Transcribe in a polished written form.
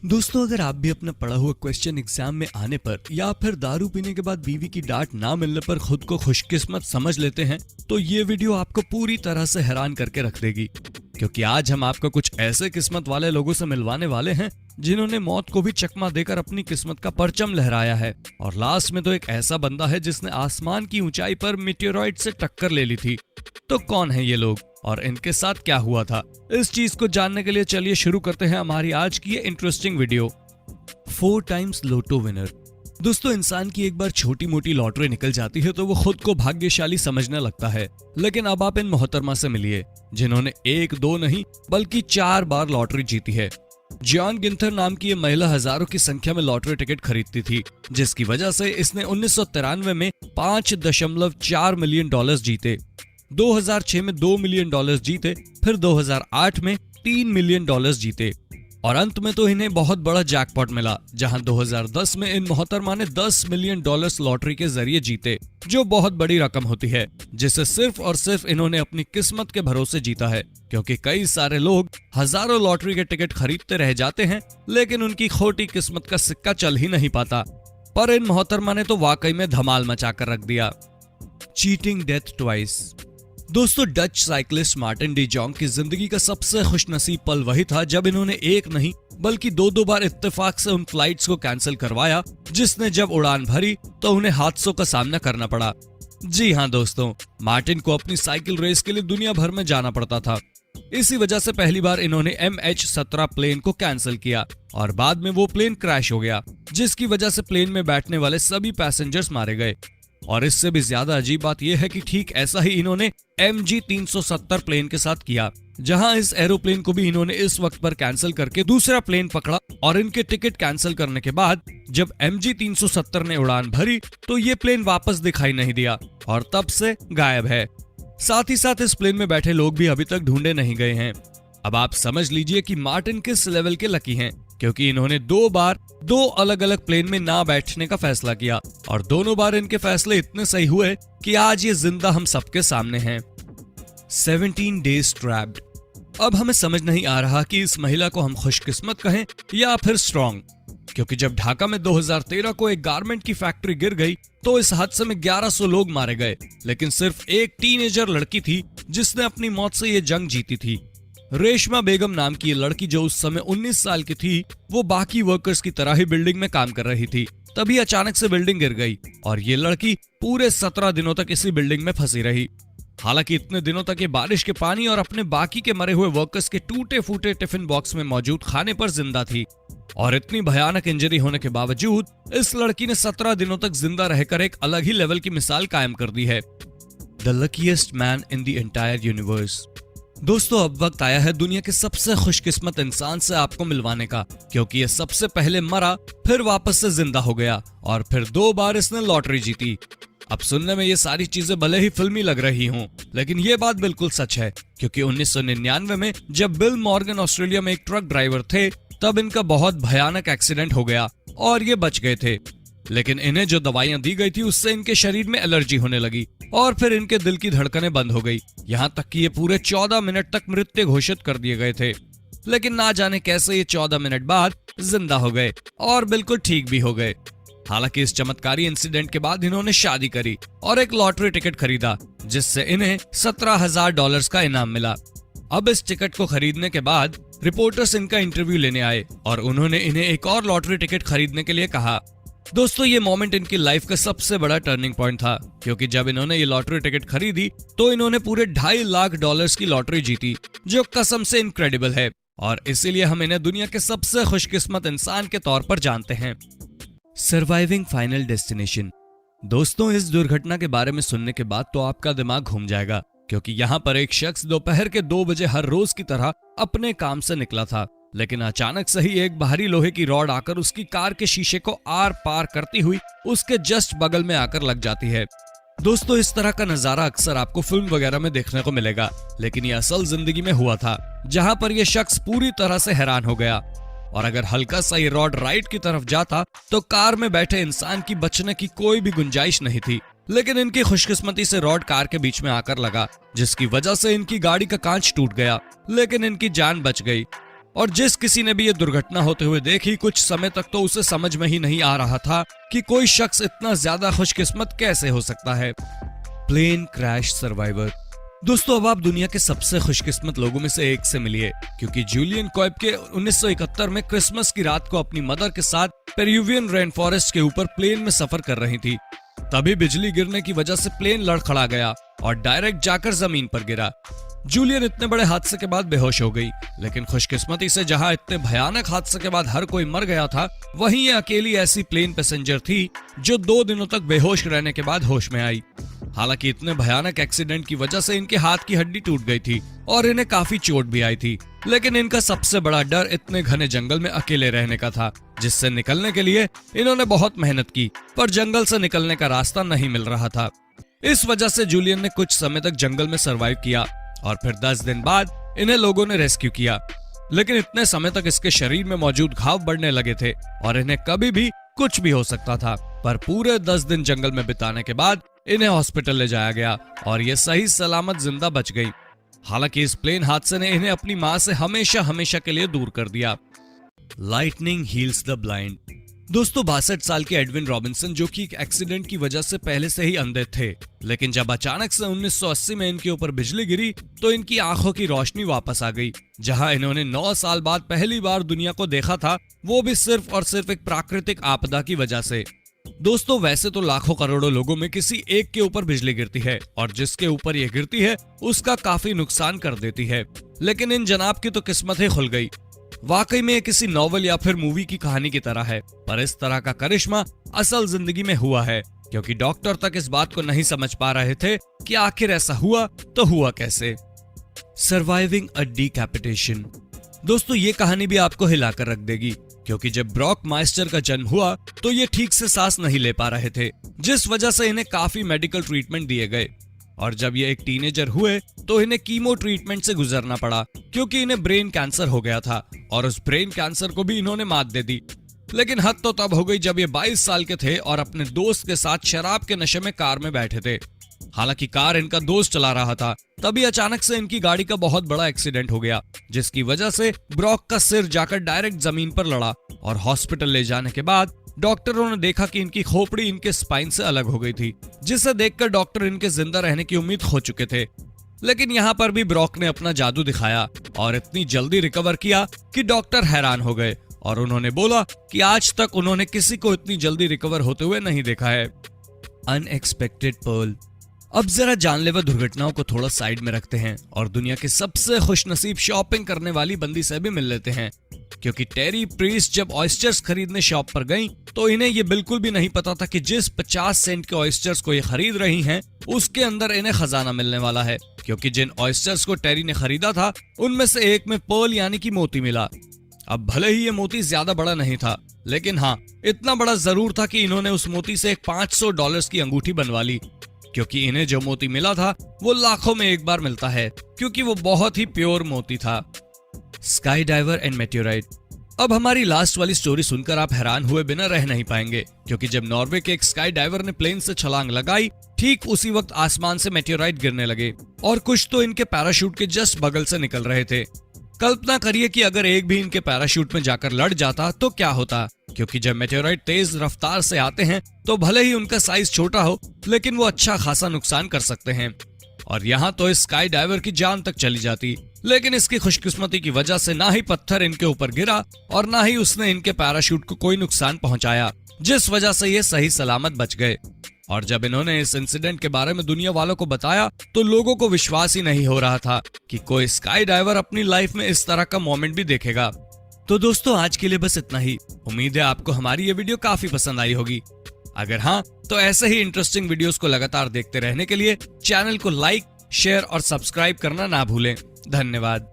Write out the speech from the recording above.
दोस्तों, अगर आप भी अपना पढ़ा हुआ क्वेश्चन एग्जाम में आने पर या फिर दारू पीने के बाद बीवी की डांट ना मिलने पर खुद को खुशकिस्मत समझ लेते हैं, तो ये वीडियो आपको पूरी तरह से हैरान करके रख देगी। क्योंकि आज हम आपको कुछ ऐसे किस्मत वाले लोगों से मिलवाने वाले हैं जिन्होंने मौत को भी चकमा देकर अपनी किस्मत का परचम लहराया है। और लास्ट में तो एक ऐसा बंदा है जिसने आसमान की ऊंचाई पर मीटेरॉइड से टक्कर ले ली थी। तो कौन है ये लोग और इनके साथ क्या हुआ था, इस चीज को जानने के लिए चलिए शुरू करते हैं हमारी आज की ये इंटरेस्टिंग वीडियो। 4 टाइम्स लोटो विनर। दोस्तों, इंसान की एक बार छोटी मोटी लॉटरी निकल जाती है तो वो खुद को भाग्यशाली समझने लगता है। लेकिन अब आप इन मोहतरमा से मिलिए जिन्होंने 1-2 नहीं बल्कि 4 बार लॉटरी जीती है। जॉन गिंथर नाम की ये महिला हजारों की संख्या में लॉटरी टिकट खरीदती थी, जिसकी वजह से इसने 1993 में $5.4 मिलियन जीते, 2006 में $2 मिलियन जीते, फिर 2008 में $3 मिलियन जीते और अंत में तो इन्हें बहुत बड़ा जैकपॉट मिला, जहां 2010 में इन मोहतरमा ने $10 मिलियन लॉटरी के जरिए जीते, जो बहुत बड़ी रकम होती है, जिसे सिर्फ और सिर्फ इन्होंने अपनी किस्मत के भरोसे जीता है। क्योंकि कई सारे लोग हजारों लॉटरी के टिकट खरीदते रह जाते हैं लेकिन उनकी खोटी किस्मत का सिक्का चल ही नहीं पाता। पर इन मोहतरमा ने तो वाकई में धमाल मचा कर रख दिया। Cheating death twice. दोस्तों, Dutch cyclist Martin de Jong की जिंदगी का सबसे खुशनसीब पल वही था जब इन्होंने एक नहीं बल्कि 2 बार इत्तेफाक से उन फ्लाइट्स को कैंसिल करवाया जिसने जब उड़ान भरी तो उन्हें हादसों का सामना करना पड़ा। जी हाँ दोस्तों, मार्टिन को अपनी साइकिल रेस के लिए दुनिया भर में जाना पड़ता था। इसी वजह से पहली बार इन्होंने MH17 प्लेन को कैंसिल किया और बाद में वो प्लेन क्रैश हो गया, जिसकी वजह से प्लेन में बैठने वाले सभी पैसेंजर्स मारे गए। और इससे भी ज्यादा अजीब बात यह है कि ठीक ऐसा ही इन्होंने MG370 प्लेन के साथ किया, जहां इस एरोप्लेन को भी इन्होंने इस वक्त पर कैंसिल करके दूसरा प्लेन पकड़ा और इनके टिकट कैंसिल करने के बाद जब MG370 ने उड़ान भरी तो ये प्लेन वापस दिखाई नहीं दिया और तब से गायब है। साथ ही साथ इस प्लेन में बैठे लोग भी अभी तक ढूंढे नहीं गए हैं। अब आप समझ लीजिए कि मार्टिन किस लेवल के लकी हैं, क्योंकि इन्होंने 2 बार 2 अलग अलग प्लेन में ना बैठने का फैसला किया और दोनों बार इनके फैसले इतने सही हुए कि आज ये जिंदा हम सबके सामने हैं। 17 डेज ट्रैप्ड। अब हमें समझ नहीं आ रहा कि इस महिला को हम खुशकिस्मत कहें या फिर स्ट्रॉन्ग, क्योंकि जब ढाका में 2013 को एक गारमेंट की फैक्ट्री गिर गई तो इस हादसे में 1100 लोग मारे गए, लेकिन सिर्फ एक टीनेजर लड़की थी जिसने अपनी मौत से ये जंग जीती थी। रेशमा बेगम नाम की ये लड़की जो उस समय 19 साल की थी, वो बाकी वर्कर्स की तरह ही बिल्डिंग में काम कर रही थी। तभी अचानक से बिल्डिंग गिर गई और ये लड़की पूरे 17 दिनों तक इसी बिल्डिंग में फंसी रही। हालांकि इतने दिनों तक ये बारिश के पानी और अपने बाकी के मरे हुए वर्कर्स के टूटे फूटे टिफिन बॉक्स में मौजूद खाने पर जिंदा थी। और इतनी भयानक इंजरी होने के बावजूद इस लड़की ने 17 दिनों तक जिंदा रहकर एक अलग ही लेवल की मिसाल कायम कर दी है। The luckiest man in the entire universe. दोस्तों, अब वक्त आया है दुनिया के सबसे खुशकिस्मत इंसान से आपको मिलवाने का, क्योंकि ये सबसे पहले मरा, फिर वापस से जिंदा हो गया और फिर 2 बार इसने लॉटरी जीती। अब सुनने में ये सारी चीजें भले ही फिल्मी लग रही हों, लेकिन ये बात बिल्कुल सच है, क्योंकि 1999 में जब बिल मॉर्गन ऑस्ट्रेलिया में एक ट्रक ड्राइवर थे, तब इनका बहुत भयानक एक्सीडेंट हो गया और ये बच गए थे। लेकिन इन्हें जो दवाइयां दी गई थी उससे इनके शरीर में एलर्जी होने लगी और फिर इनके दिल की धड़कनें बंद हो गई, यहाँ तक कि ये पूरे 14 मिनट तक मृत्यु घोषित कर दिए गए थे। लेकिन ना जाने कैसे ये 14 मिनट बाद जिंदा हो गए और बिल्कुल ठीक भी हो गए। हालांकि इस चमत्कारी इंसिडेंट के बाद इन्होंने शादी करी और एक लॉटरी टिकट खरीदा, जिससे इन्हें $17,000 का इनाम मिला। अब इस टिकट को खरीदने के बाद रिपोर्टर्स इनका इंटरव्यू लेने आए और उन्होंने इन्हें एक और लॉटरी टिकट खरीदने के लिए कहा। दोस्तों, ये मोमेंट इनकी लाइफ का सबसे बड़ा टर्निंग पॉइंट था, क्योंकि जब इन्होंने ये लॉटरी टिकट खरीदी तो इन्होंने पूरे $2.5 लाख की लॉटरी जीती, जो कसम से इनक्रेडिबल है और इसीलिए हम इन्हें दुनिया के सबसे खुशकिस्मत इंसान के तौर पर जानते हैं। Surviving final destination. दोस्तों, इस दुर्घटना के बारे में सुनने के बाद तो आपका दिमाग घूम जाएगा, क्योंकि यहाँ पर एक शख्स दोपहर के 2 बजे हर रोज की तरह अपने काम से निकला था, लेकिन अचानक से ही एक भारी लोहे की रॉड आकर उसकी कार के शीशे को आर पार करती हुई उसके जस्ट बगल में आकर लग जाती है। दोस्तों, इस तरह का नजारा अक्सर आपको फिल्म वगैरह में देखने को मिलेगा, लेकिन ये असल जिंदगी में हुआ था, जहां पर यह शख्स पूरी तरह से हैरान हो गया। और अगर हल्का सा ये रॉड राइट की तरफ जाता तो कार में बैठे इंसान की बचने की कोई भी गुंजाइश नहीं थी, लेकिन इनकी खुशकिस्मती से रॉड कार के बीच में आकर लगा, जिसकी वजह से इनकी गाड़ी का कांच टूट गया, लेकिन इनकी जान बच गई। और जिस किसी ने भी ये दुर्घटना होते हुए देखी, कुछ समय तक तो उसे समझ में ही नहीं आ रहा था कि कोई शख्स इतना ज्यादा खुशकिस्मत कैसे हो सकता है। Plane crash survivor. दोस्तों, अब आप दुनिया के सबसे खुशकिस्मत लोगों में से एक से मिलिए, क्योंकि जूलियन कोएब के 1971 में क्रिसमस की रात को अपनी मदर के साथ पेरुवियन रेन फॉरेस्ट के ऊपर प्लेन में सफर कर रही थी। तभी बिजली गिरने की वजह से प्लेन लड़खड़ा गया और डायरेक्ट जाकर जमीन पर गिरा। जूलियन इतने बड़े हादसे के बाद बेहोश हो गई, लेकिन खुशकिस्मती से जहां इतने भयानक हादसे के बाद हर कोई मर गया था, वहीं ये अकेली ऐसी प्लेन पैसेंजर थी जो 2 दिनों तक बेहोश रहने के बाद होश में आई। हालांकि इतने भयानक एक्सीडेंट की वजह से इनके हाथ की हड्डी टूट गई थी और इन्हें काफी चोट भी आई थी, लेकिन इनका सबसे बड़ा डर इतने घने जंगल में अकेले रहने का था, जिससे निकलने के लिए इन्होंने बहुत मेहनत की, पर जंगल से निकलने का रास्ता नहीं मिल रहा था। इस वजह से जूलियन ने कुछ समय तक जंगल में सरवाइव किया और फिर 10 दिन बाद इन्हें लोगों ने रेस्क्यू किया, लेकिन इतने समय तक इसके शरीर में मौजूद घाव बढ़ने लगे थे और इन्हें कभी भी कुछ भी हो सकता था। पर पूरे 10 दिन जंगल में बिताने के बाद इन्हें हॉस्पिटल ले जाया गया और ये सही सलामत जिंदा बच गई। हालांकि इस प्लेन हादसे ने इन्हें अपनी मां से हमेशा हमेशा के लिए दूर कर दिया। Lightning heels the blind. दोस्तों, 62 साल के एडविन रॉबिन्सन, जो कि एक एक्सीडेंट की वजह से पहले से ही अंधे थे, लेकिन जब अचानक से 1980 में इनके ऊपर बिजली गिरी तो इनकी आंखों की रोशनी वापस आ गई। जहां इन्होंने 9 साल बाद पहली बार दुनिया को देखा था, वो भी सिर्फ और सिर्फ एक प्राकृतिक आपदा की वजह से। दोस्तों, वैसे तो लाखों करोड़ों लोगों में किसी एक के ऊपर बिजली गिरती है और जिसके ऊपर ये गिरती है उसका काफी नुकसान कर देती है, लेकिन इन जनाब की तो किस्मत ही खुल गई। वाकई में किसी नॉवल या फिर मूवी की कहानी की तरह है, पर इस तरह का करिश्मा असल जिंदगी में हुआ है, क्योंकि डॉक्टर तक इस बात को नहीं समझ पा रहे थे कि आखिर ऐसा हुआ तो हुआ कैसे। सर्वाइविंग अ डिकैपिटेशन। दोस्तों, ये कहानी भी आपको हिलाकर रख देगी, क्योंकि जब ब्रॉक माइस्टर का जन्म हुआ तो ये ठीक से सांस नहीं ले पा रहे थे, जिस वजह से इन्हें काफी मेडिकल ट्रीटमेंट दिए गए। और जब ये एक टीनेजर हुए तो इन्हें कीमो ट्रीटमेंट से गुजरना पड़ा, क्योंकि इन्हें ब्रेन कैंसर हो गया था और उस ब्रेन कैंसर को भी इन्होंने मात दे दी। लेकिन हद तो तब हो गई जब ये 22 साल के थे और अपने दोस्त के साथ शराब के नशे में कार में बैठे थे। हालांकि कार इनका दोस्त चला रहा था, तभी अचानक से इनकी गाड़ी का बहुत बड़ा एक्सीडेंट हो गया, जिसकी वजह से ब्रॉक का सिर जाकर डायरेक्ट जमीन पर लड़ा और हॉस्पिटल ले जाने के बाद डॉक्टरों ने देखा कि इनकी खोपड़ी इनके स्पाइन से अलग हो गई थी, जिसे देखकर डॉक्टर इनके जिंदा रहने की उम्मीद खो चुके थे। लेकिन यहाँ पर भी ब्रॉक ने अपना जादू दिखाया और इतनी जल्दी रिकवर किया कि डॉक्टर हैरान हो गए और उन्होंने बोला कि आज तक उन्होंने किसी को इतनी जल्दी रिकवर होते हुए नहीं देखा है। Unexpected pearl. अब जरा जानलेवा दुर्घटनाओं को थोड़ा साइड में रखते हैं और दुनिया के सबसे खुशनसीब शॉपिंग करने वाली बंदी से भी मिल लेते हैं, क्योंकि टेरी प्रीस्ट जब ऑयस्टर्स खरीदने शॉप पर गईं, तो इन्हें ये बिल्कुल भी नहीं पता था कि जिस 50 सेंट के ऑयस्टर्स को ये खरीद रही हैं, उसके अंदर इन्हें खजाना मिलने वाला है, क्योंकि जिन ऑयस्टर्स को टेरी ने खरीदा था उनमें से एक में पर्ल यानी कि मोती मिला। अब भले ही ये मोती ज्यादा बड़ा नहीं था, लेकिन हाँ, इतना बड़ा जरूर था कि इन्होंने उस मोती से एक $500 की अंगूठी बनवा ली, क्योंकि इन्हें जो मोती मिला था वो लाखों में एक बार मिलता है, क्योंकि वो बहुत ही प्योर मोती था। Sky diver and meteorite. अब हमारी लास्ट वाली स्टोरी सुनकर आप हैरान हुए बिना रह नहीं पाएंगे, क्योंकि जब नॉर्वे के एक स्काई डाइवर ने प्लेन से छलांग लगाई, ठीक उसी वक्त आसमान से मेटेओराइट गिरने लगे और कुछ तो इनके पैराशूट के जस्ट बगल से निकल रहे थे। कल्पना करिए कि अगर एक भी इनके पैराशूट में जाकर लड़ जाता तो क्या होता, क्योंकि जब मेटेओराइट तेज रफ्तार से आते हैं तो भले ही उनका साइज छोटा हो, लेकिन वो अच्छा खासा नुकसान कर सकते हैं। और यहाँ तो इस स्काई डाइवर की जान तक चली जाती, लेकिन इसकी खुशकिस्मती की वजह से ना ही पत्थर इनके ऊपर गिरा और ना ही उसने इनके पैराशूट को कोई नुकसान पहुंचाया, जिस वजह से ये सही सलामत बच गए। और जब इन्होंने इस इंसिडेंट के बारे में दुनिया वालों को बताया तो लोगों को विश्वास ही नहीं हो रहा था कि कोई स्काई डाइवर अपनी लाइफ में इस तरह का मोमेंट भी देखेगा। तो दोस्तों, आज के लिए बस इतना ही। उम्मीद है आपको हमारी ये वीडियो काफी पसंद आई होगी। अगर हाँ, तो ऐसे ही इंटरेस्टिंग वीडियोस को लगातार देखते रहने के लिए चैनल को लाइक, शेयर और सब्सक्राइब करना ना भूलें। धन्यवाद।